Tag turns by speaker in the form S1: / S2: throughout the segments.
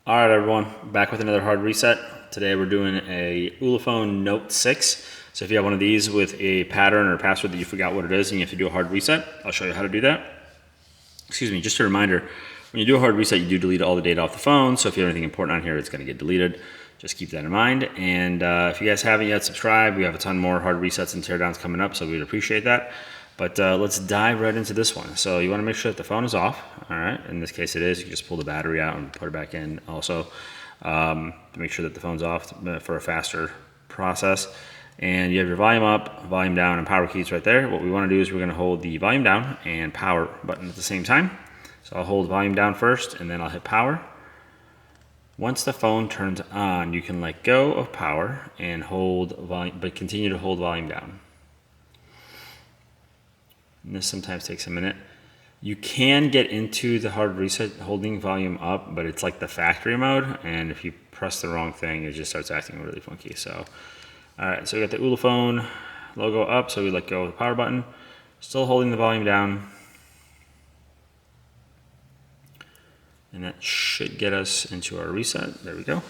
S1: All right, everyone, back with another hard reset. Today we're doing a Ulefone Note 6. So if you have one of these with a pattern or a password that you forgot what it is and you have to do a hard reset, I'll show you how to do that. Excuse me, just a reminder, when you do a hard reset, you do delete all the data off the phone. So if you have anything important on here, it's gonna get deleted. Just keep that in mind. And if you guys haven't yet, subscribe. We have a ton more hard resets and teardowns coming up, so we'd appreciate that. But let's dive right into this one. So you want to make sure that the phone is off. All right, in this case it is. You can just pull the battery out and put it back in also to make sure that the phone's off for a faster process. And you have your volume up, volume down, and power keys right there. What we want to do is we're going to hold the volume down and power button at the same time. So I'll hold volume down first and then I'll hit power. Once the phone turns on, you can let go of power and hold volume, but continue to hold volume down. And this sometimes takes a minute. You can get into the hard reset holding volume up, but it's like the factory mode, and if you press the wrong thing, it just starts acting really funky. So, all right, so we got the Ulefone logo up, so we let go of the power button. Still holding the volume down. And that should get us into our reset. There we go.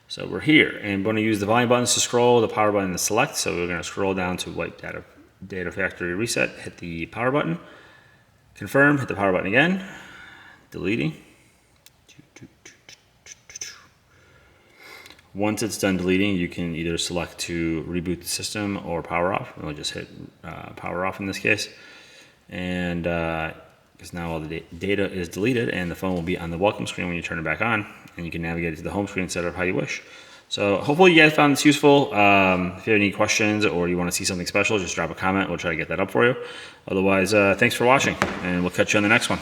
S1: So we're here, and we're going to use the volume buttons to scroll, the power button to select. So we're going to scroll down to wipe data factory reset, hit the power button, confirm, hit the power button again, deleting. Once it's done deleting, you can either select to reboot the system or power off. We'll just hit power off in this case. And because now all the data is deleted and the phone will be on the welcome screen when you turn it back on, and you can navigate it to the home screen instead of how you wish. So hopefully you guys found this useful. If you have any questions or you want to see something special, just drop a comment. We'll try to get that up for you. Otherwise, thanks for watching, and we'll catch you on the next one.